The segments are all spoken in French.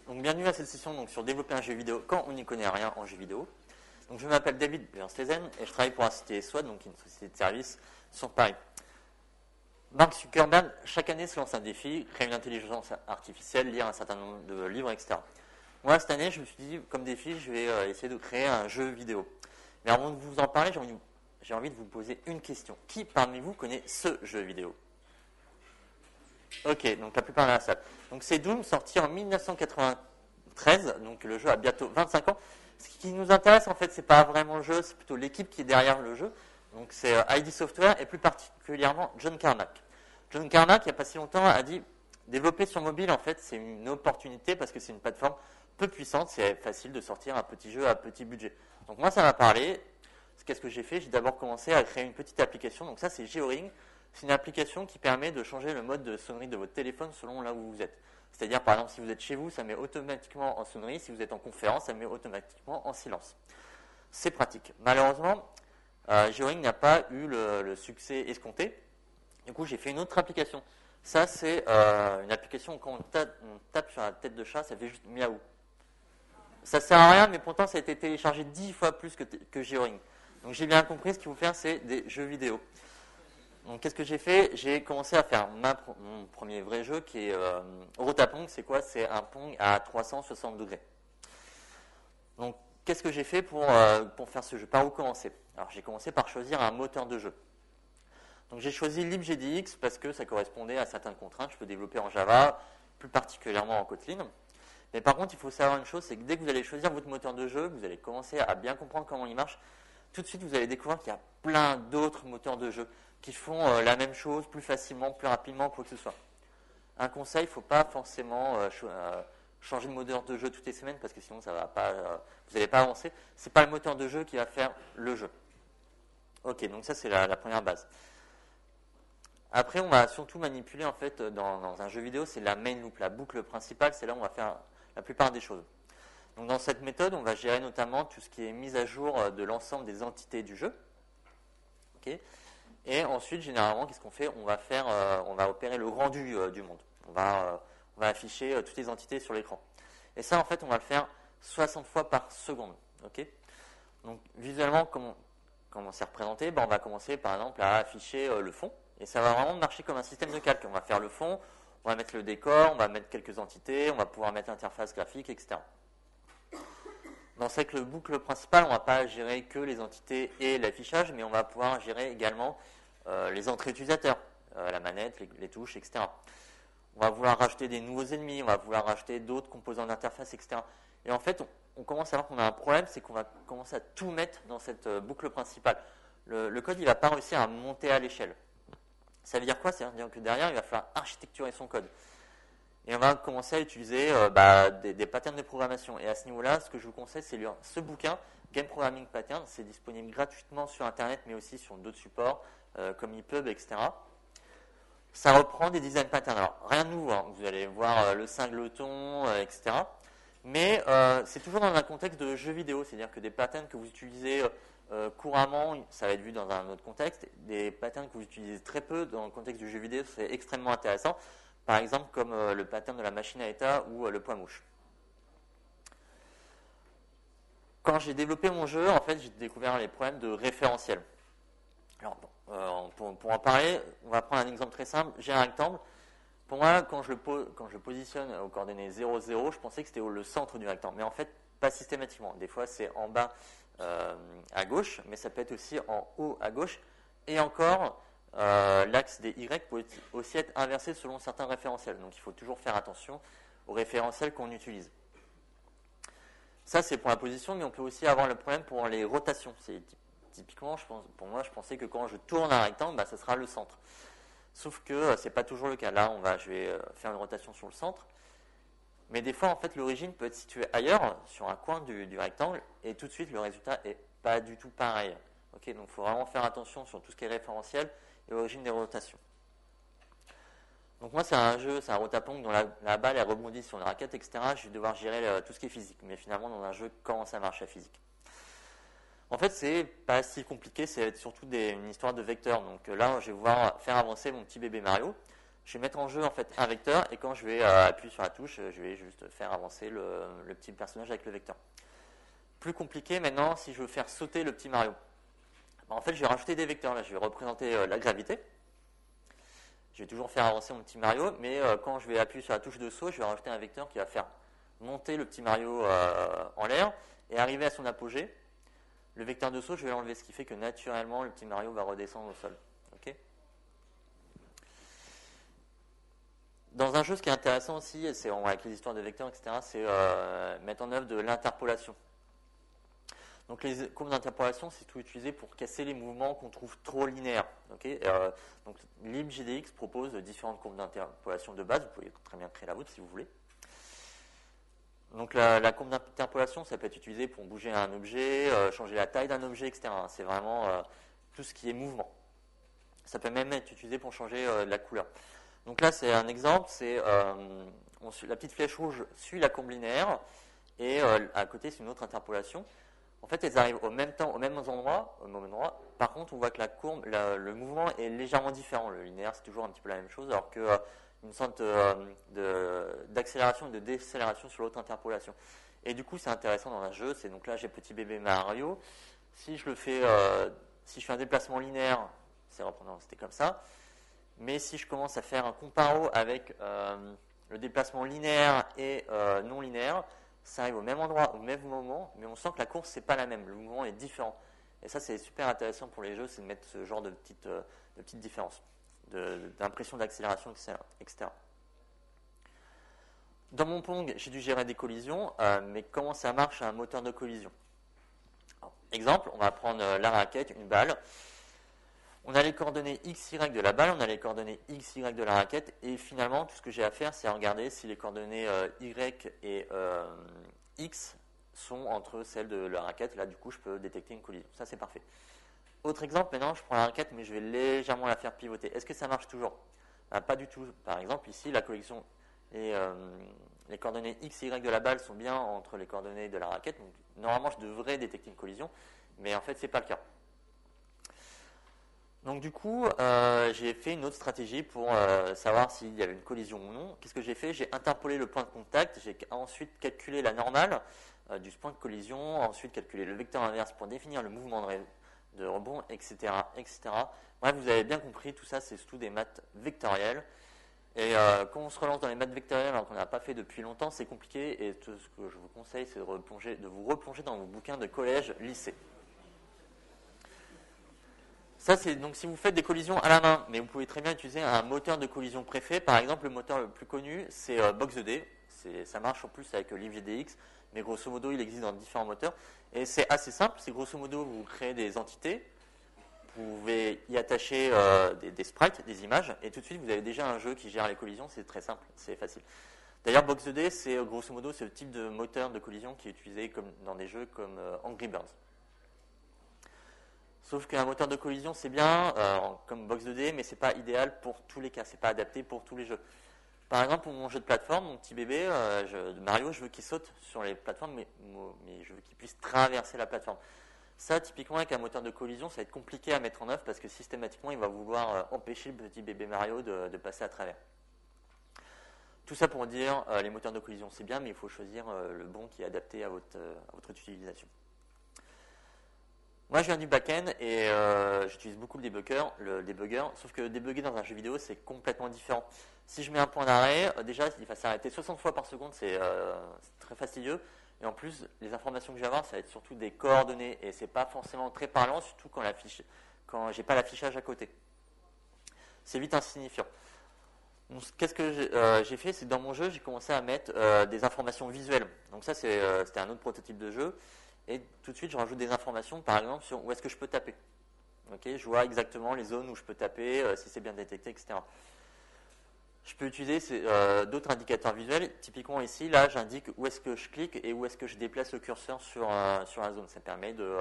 Donc bienvenue à cette session donc, sur développer un jeu vidéo quand on n'y connaît rien en jeu vidéo. Donc je m'appelle David Bernstein et je travaille pour la société SWAT, donc une société de services sur Paris. Mark Zuckerberg, chaque année, se lance un défi, créer une intelligence artificielle, lire un certain nombre de livres, etc. Moi, cette année, je me suis dit, comme défi, je vais essayer de créer un jeu vidéo. Mais avant de vous en parler, j'ai envie de vous poser une question. Qui parmi vous connaît ce jeu vidéo ? Ok, donc la plupart de la salle. Donc c'est Doom, sorti en 1993, donc le jeu a bientôt 25 ans. Ce qui nous intéresse, en fait, c'est pas vraiment le jeu, c'est plutôt l'équipe qui est derrière le jeu. Donc c'est ID Software et plus particulièrement John Carmack. John Carmack, il n'y a pas si longtemps, a dit développer sur mobile, en fait, c'est une opportunité parce que c'est une plateforme peu puissante, c'est facile de sortir un petit jeu à petit budget. Donc moi, ça m'a parlé. Qu'est-ce que j'ai fait ? J'ai d'abord commencé à créer une petite application. Donc ça, c'est GeoRing. C'est une application qui permet de changer le mode de sonnerie de votre téléphone selon là où vous êtes. C'est-à-dire, par exemple, si vous êtes chez vous, ça met automatiquement en sonnerie. Si vous êtes en conférence, ça met automatiquement en silence. C'est pratique. Malheureusement, GeoRing n'a pas eu le succès escompté. Du coup, j'ai fait une autre application. Ça, c'est une application où quand on tape sur la tête de chat, ça fait juste miaou. Ça sert à rien, mais pourtant, ça a été téléchargé 10 fois plus que GeoRing. Donc, j'ai bien compris, ce qu'il faut faire, c'est des jeux vidéo. Donc, qu'est-ce que j'ai fait ? J'ai commencé à faire mon premier vrai jeu qui est Rotapong. C'est quoi ? C'est un Pong à 360 degrés. Donc, qu'est-ce que j'ai fait pour faire ce jeu ? Par où commencer ? Alors, j'ai commencé par choisir un moteur de jeu. Donc, j'ai choisi libgdx parce que ça correspondait à certaines contraintes. Je peux développer en Java, plus particulièrement en Kotlin. Mais par contre, il faut savoir une chose, c'est que dès que vous allez choisir votre moteur de jeu, vous allez commencer à bien comprendre comment il marche. Tout de suite, vous allez découvrir qu'il y a plein d'autres moteurs de jeu qui font la même chose plus facilement, plus rapidement, quoi que ce soit. Un conseil, il ne faut pas forcément changer de moteur de jeu toutes les semaines parce que sinon ça va pas, vous n'allez pas avancer. Ce n'est pas le moteur de jeu qui va faire le jeu. Ok, donc ça c'est la première base. Après, on va surtout manipuler en fait dans un jeu vidéo, c'est la main loop, la boucle principale, c'est là où on va faire la plupart des choses. Donc dans cette méthode, on va gérer notamment tout ce qui est mise à jour de l'ensemble des entités du jeu. Okay. Et ensuite, généralement, qu'est-ce qu'on fait ? On va opérer le rendu du monde. On va afficher toutes les entités sur l'écran. Et ça, en fait, on va le faire 60 fois par seconde. Okay. Donc visuellement, comment c'est représenté ? On va commencer par exemple à afficher le fond. Et ça va vraiment marcher comme un système de calque. On va faire le fond, on va mettre le décor, on va mettre quelques entités, on va pouvoir mettre l'interface graphique, etc. Dans cette boucle principale, on ne va pas gérer que les entités et l'affichage, mais on va pouvoir gérer également les entrées utilisateurs, la manette, les touches, etc. On va vouloir rajouter des nouveaux ennemis, on va vouloir rajouter d'autres composants d'interface, etc. Et en fait, on commence à voir qu'on a un problème, c'est qu'on va commencer à tout mettre dans cette boucle principale. Le code, il ne va pas réussir à monter à l'échelle. Ça veut dire quoi ? C'est-à-dire que derrière, il va falloir architecturer son code. Et on va commencer à utiliser des patterns de programmation. Et à ce niveau-là, ce que je vous conseille, c'est lire ce bouquin, Game Programming Pattern. C'est disponible gratuitement sur Internet, mais aussi sur d'autres supports, comme EPUB, etc. Ça reprend des design patterns. Alors, rien de nouveau, hein. Vous allez voir le singleton, etc. Mais c'est toujours dans un contexte de jeu vidéo. C'est-à-dire que des patterns que vous utilisez couramment, ça va être vu dans un autre contexte. Des patterns que vous utilisez très peu dans le contexte du jeu vidéo, c'est extrêmement intéressant. Par exemple, comme le pattern de la machine à état ou le poids-mouche. Quand j'ai développé mon jeu, en fait, j'ai découvert les problèmes de référentiel. Alors, pour en parler, on va prendre un exemple très simple. J'ai un rectangle. Pour moi, quand je le positionne aux coordonnées 0, 0, je pensais que c'était le centre du rectangle. Mais en fait, pas systématiquement. Des fois, c'est en bas à gauche, mais ça peut être aussi en haut à gauche. Et encore, l'axe des Y peut aussi être inversé selon certains référentiels. Donc il faut toujours faire attention aux référentiels qu'on utilise. Ça, c'est pour la position, mais on peut aussi avoir le problème pour les rotations. Typiquement, pour moi, je pensais que quand je tourne un rectangle, ça sera le centre. Sauf que ce n'est pas toujours le cas. Là, je vais faire une rotation sur le centre. Mais des fois, en fait, l'origine peut être située ailleurs, sur un coin du rectangle, et tout de suite, le résultat n'est pas du tout pareil. Okay, donc il faut vraiment faire attention sur tout ce qui est référentiel et origine des rotations. Donc moi, c'est un Rotapong dont la balle elle rebondit sur une raquette, etc. Je vais devoir gérer tout ce qui est physique. Mais finalement, dans un jeu, comment ça marche la physique ? En fait, c'est pas si compliqué, c'est surtout une histoire de vecteurs. Donc là, je vais pouvoir faire avancer mon petit bébé Mario. je vais mettre en jeu en fait un vecteur, et quand je vais appuyer sur la touche, je vais juste faire avancer le petit personnage avec le vecteur. Plus compliqué maintenant, si je veux faire sauter le petit Mario. En fait, je vais rajouter des vecteurs. Là, je vais représenter la gravité. Je vais toujours faire avancer mon petit Mario, mais quand je vais appuyer sur la touche de saut, je vais rajouter un vecteur qui va faire monter le petit Mario en l'air et arriver à son apogée. Le vecteur de saut, je vais l'enlever, ce qui fait que naturellement, le petit Mario va redescendre au sol. Okay. Dans un jeu, ce qui est intéressant aussi, et c'est avec les histoires de vecteurs, etc., c'est mettre en œuvre de l'interpolation. Donc les courbes d'interpolation, c'est tout utilisé pour casser les mouvements qu'on trouve trop linéaires. Okay, donc libgdx propose différentes courbes d'interpolation de base. Vous pouvez très bien créer la vôtre si vous voulez. Donc la courbe d'interpolation, ça peut être utilisé pour bouger un objet, changer la taille d'un objet, etc. C'est vraiment tout ce qui est mouvement. Ça peut même être utilisé pour changer la couleur. Donc là, c'est un exemple. C'est la petite flèche rouge suit la courbe linéaire et à côté, c'est une autre interpolation. En fait, elles arrivent au même temps, au même endroit, Par contre, on voit que la courbe, le mouvement est légèrement différent. Le linéaire, c'est toujours un petit peu la même chose, alors que une sorte d'accélération et de décélération sur l'autre interpolation. Et du coup, c'est intéressant dans un jeu. C'est donc là, j'ai petit bébé Mario. Si je fais un déplacement linéaire, c'était comme ça. Mais si je commence à faire un comparo avec le déplacement linéaire et non linéaire, ça arrive au même endroit, au même moment, mais on sent que la course, c'est pas la même. Le mouvement est différent. Et ça, c'est super intéressant pour les jeux, c'est de mettre ce genre de petites différences, d'impression d'accélération, etc. Dans mon Pong, j'ai dû gérer des collisions, mais comment ça marche un moteur de collision? Alors, exemple, on va prendre la raquette, une balle. On a les coordonnées x, y de la balle, on a les coordonnées x, y de la raquette, et finalement, tout ce que j'ai à faire, c'est à regarder si les coordonnées y et x sont entre celles de la raquette. Là, du coup, je peux détecter une collision. Ça, c'est parfait. Autre exemple, maintenant, je prends la raquette, mais je vais légèrement la faire pivoter. Est-ce que ça marche toujours? Pas du tout. Par exemple, ici, la collision, les coordonnées x et y de la balle sont bien entre les coordonnées de la raquette. Donc, normalement, je devrais détecter une collision, mais en fait, ce n'est pas le cas. Donc du coup, j'ai fait une autre stratégie pour savoir s'il y avait une collision ou non. Qu'est-ce que j'ai fait? J'ai interpolé le point de contact, j'ai ensuite calculé la normale du point de collision, ensuite calculé le vecteur inverse pour définir le mouvement de rebond, etc., etc. Bref, vous avez bien compris, tout ça c'est surtout des maths vectorielles. Et quand on se relance dans les maths vectorielles alors qu'on n'a pas fait depuis longtemps, c'est compliqué, et tout ce que je vous conseille, c'est de vous replonger dans vos bouquins de collège, lycée. Ça, c'est donc si vous faites des collisions à la main, mais vous pouvez très bien utiliser un moteur de collision préfet. Par exemple, le moteur le plus connu, c'est Box2D. Ça marche en plus avec libgdx, mais grosso modo, il existe dans différents moteurs. Et c'est assez simple. C'est grosso modo, vous créez des entités, vous pouvez y attacher des sprites, des images, et tout de suite, vous avez déjà un jeu qui gère les collisions. C'est très simple, c'est facile. D'ailleurs, Box2D, c'est grosso modo, c'est le type de moteur de collision qui est utilisé dans des jeux comme Angry Birds. Sauf qu'un moteur de collision, c'est bien, comme Box2D, mais c'est pas idéal pour tous les cas, c'est pas adapté pour tous les jeux. Par exemple, pour mon jeu de plateforme, mon petit bébé, Mario, je veux qu'il saute sur les plateformes, mais je veux qu'il puisse traverser la plateforme. Ça, typiquement, avec un moteur de collision, ça va être compliqué à mettre en œuvre parce que systématiquement, il va vouloir empêcher le petit bébé Mario de passer à travers. Tout ça pour dire, les moteurs de collision, c'est bien, mais il faut choisir le bon qui est adapté à votre utilisation. Moi, je viens du back-end et j'utilise beaucoup le debugger, sauf que débugger dans un jeu vidéo, c'est complètement différent. Si je mets un point d'arrêt, déjà, il va s'arrêter 60 fois par seconde, c'est très fastidieux. Et en plus, les informations que je vais avoir, ça va être surtout des coordonnées, et c'est pas forcément très parlant, surtout quand j'ai pas l'affichage à côté. C'est vite insignifiant. Donc, qu'est-ce que j'ai fait? C'est que dans mon jeu, j'ai commencé à mettre des informations visuelles. Donc ça, c'était un autre prototype de jeu. Et tout de suite, je rajoute des informations, par exemple, sur où est-ce que je peux taper. Okay, je vois exactement les zones où je peux taper, si c'est bien détecté, etc. Je peux utiliser d'autres indicateurs visuels. Typiquement ici, là, j'indique où est-ce que je clique et où est-ce que je déplace le curseur sur la zone. Ça permet de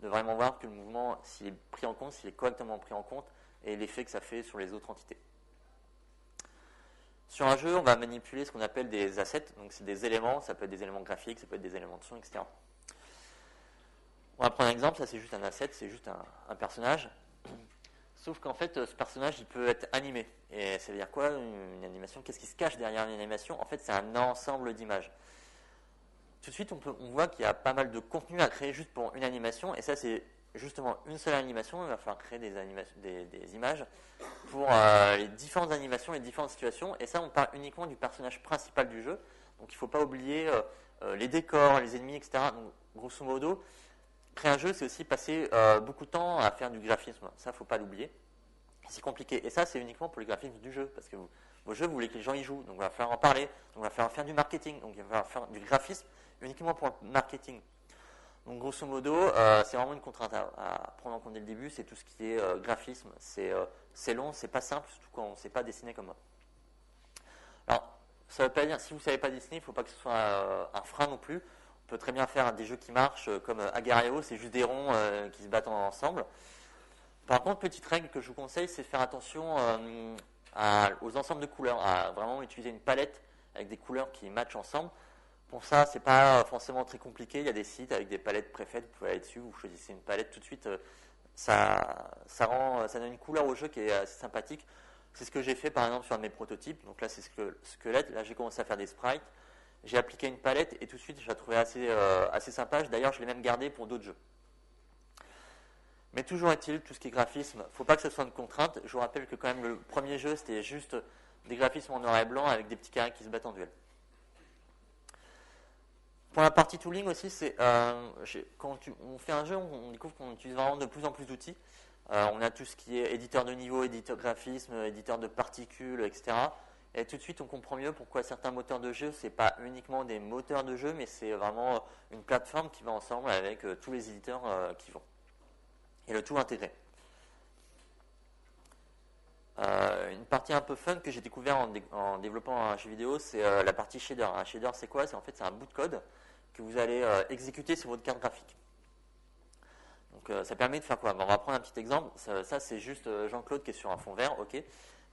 vraiment voir que le mouvement, s'il est pris en compte, s'il est correctement pris en compte, et l'effet que ça fait sur les autres entités. Sur un jeu, on va manipuler ce qu'on appelle des assets. Donc, c'est des éléments, ça peut être des éléments graphiques, ça peut être des éléments de son, etc. On va prendre un exemple, ça c'est juste un asset, c'est juste un personnage. Sauf qu'en fait, ce personnage, il peut être animé. Et ça veut dire quoi, une animation? Qu'est-ce qui se cache derrière une animation? En fait, c'est un ensemble d'images. Tout de suite, on voit qu'il y a pas mal de contenu à créer juste pour une animation. Et ça, c'est justement une seule animation. Il va falloir créer des images pour les différentes animations, les différentes situations. Et ça, on parle uniquement du personnage principal du jeu. Donc, il ne faut pas oublier les décors, les ennemis, etc. Donc, grosso modo, créer un jeu, c'est aussi passer beaucoup de temps à faire du graphisme. Ça, il ne faut pas l'oublier. C'est compliqué. Et ça, c'est uniquement pour le graphisme du jeu. Parce que vos jeux, vous voulez que les gens y jouent. Donc, il va falloir en parler. Donc, il va falloir faire du marketing. Donc, il va falloir faire du graphisme uniquement pour le marketing. Donc, grosso modo, c'est vraiment une contrainte à prendre en compte dès le début. C'est tout ce qui est graphisme. C'est long, c'est pas simple, surtout quand on ne sait pas dessiner comme moi. Alors, ça ne veut pas dire, si vous ne savez pas dessiner, il ne faut pas que ce soit un frein non plus. On peut très bien faire des jeux qui marchent comme Agar.io, c'est juste des ronds qui se battent ensemble. Par contre, petite règle que je vous conseille, c'est de faire attention aux ensembles de couleurs, à vraiment utiliser une palette avec des couleurs qui matchent ensemble. Pour ça, c'est pas forcément très compliqué. Il y a des sites avec des palettes préfaites, vous pouvez aller dessus, vous choisissez une palette tout de suite. Ça donne une couleur au jeu qui est assez sympathique. C'est ce que j'ai fait par exemple sur un de mes prototypes. Donc là, c'est squelette. Là, j'ai commencé à faire des sprites. J'ai appliqué une palette et tout de suite, je la trouvais assez sympa. D'ailleurs, je l'ai même gardé pour d'autres jeux. Mais toujours est-il, tout ce qui est graphisme, il ne faut pas que ce soit une contrainte. Je vous rappelle que quand même le premier jeu, c'était juste des graphismes en noir et blanc avec des petits carrés qui se battent en duel. Pour la partie tooling aussi, c'est quand on fait un jeu, on découvre qu'on utilise vraiment de plus en plus d'outils. On a tout ce qui est éditeur de niveau, éditeur de graphisme, éditeur de particules, etc. Et tout de suite, on comprend mieux pourquoi certains moteurs de jeu, ce n'est pas uniquement des moteurs de jeu, mais c'est vraiment une plateforme qui va ensemble avec tous les éditeurs qui vont. Et le tout intégré. Une partie un peu fun que j'ai découvert en développant un jeu vidéo, c'est la partie shader. Un shader, c'est quoi? En fait, c'est un bout de code que vous allez exécuter sur votre carte graphique. Donc, ça permet de faire quoi? On va prendre un petit exemple. Ça c'est juste Jean-Claude qui est sur un fond vert, ok.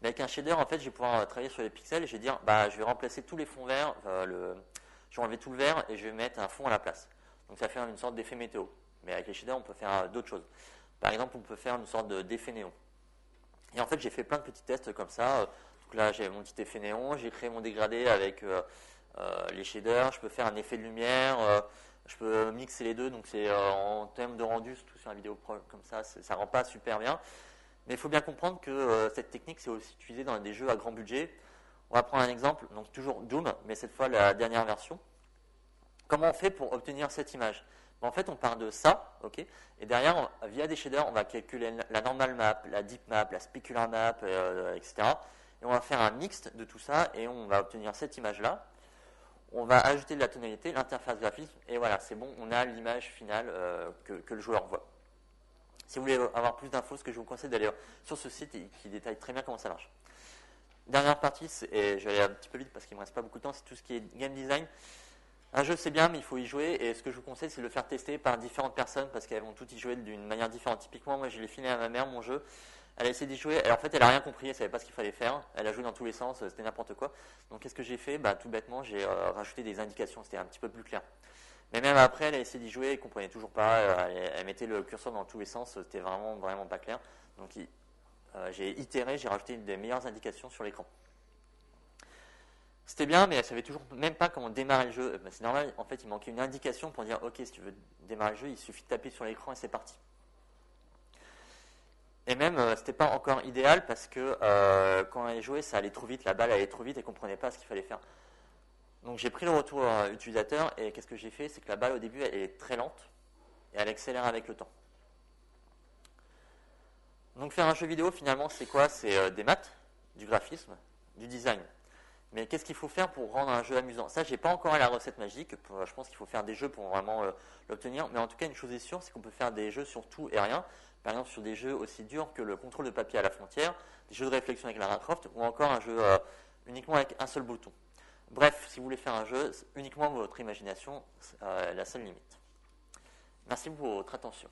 Mais avec un shader, en fait, je vais pouvoir travailler sur les pixels et je vais dire, je vais remplacer tous les fonds verts, je vais enlever tout le vert et je vais mettre un fond à la place. Donc, ça fait une sorte d'effet météo. Mais avec les shaders, on peut faire d'autres choses. Par exemple, on peut faire une sorte d'effet néon. Et en fait, j'ai fait plein de petits tests comme ça. Donc là, j'ai mon petit effet néon, j'ai créé mon dégradé avec les shaders. Je peux faire un effet de lumière, je peux mixer les deux. Donc c'est en termes de rendu, surtout sur la vidéo comme ça ne rend pas super bien. Mais il faut bien comprendre que cette technique, c'est aussi utilisé dans des jeux à grand budget. On va prendre un exemple, donc toujours Doom, mais cette fois la dernière version. Comment on fait pour obtenir cette image? En fait, on part de ça, ok, et derrière, via des shaders, on va calculer la normal map, la deep map, la specular map, etc. Et on va faire un mix de tout ça et on va obtenir cette image-là. On va ajouter de la tonalité, l'interface graphisme, et voilà, c'est bon, on a l'image finale que le joueur voit. Si vous voulez avoir plus d'infos, ce que je vous conseille d'aller sur ce site qui détaille très bien comment ça marche. Dernière partie, et je vais aller un petit peu vite parce qu'il ne me reste pas beaucoup de temps, c'est tout ce qui est game design. Un jeu c'est bien, mais il faut y jouer, et ce que je vous conseille c'est de le faire tester par différentes personnes parce qu'elles vont toutes y jouer d'une manière différente. Typiquement, moi je l'ai filé à ma mère, mon jeu, elle a essayé d'y jouer, en fait elle n'a rien compris, elle ne savait pas ce qu'il fallait faire, elle a joué dans tous les sens, c'était n'importe quoi. Donc qu'est-ce que j'ai fait? Tout bêtement, j'ai rajouté des indications, c'était un petit peu plus clair. Mais même après, elle a essayé d'y jouer, elle ne comprenait toujours pas, elle mettait le curseur dans tous les sens, c'était vraiment, vraiment pas clair. Donc j'ai itéré, j'ai rajouté des meilleures indications sur l'écran. C'était bien, mais elle ne savait toujours même pas comment démarrer le jeu. C'est normal, en fait, il manquait une indication pour dire, ok, si tu veux démarrer le jeu, il suffit de taper sur l'écran et c'est parti. Et même, c'était pas encore idéal parce que quand elle jouait, ça allait trop vite, la balle allait trop vite et ne comprenait pas ce qu'il fallait faire. Donc j'ai pris le retour utilisateur et qu'est-ce que j'ai fait? C'est que la balle au début, elle est très lente et elle accélère avec le temps. Donc faire un jeu vidéo, finalement, c'est quoi? C'est des maths, du graphisme, du design. Mais qu'est-ce qu'il faut faire pour rendre un jeu amusant? Ça, je n'ai pas encore la recette magique. Je pense qu'il faut faire des jeux pour vraiment l'obtenir. Mais en tout cas, une chose est sûre, c'est qu'on peut faire des jeux sur tout et rien. Par exemple, sur des jeux aussi durs que le contrôle de papier à la frontière, des jeux de réflexion avec Lara Croft, ou encore un jeu uniquement avec un seul bouton. Bref, si vous voulez faire un jeu, uniquement votre imagination, la seule limite. Merci pour votre attention.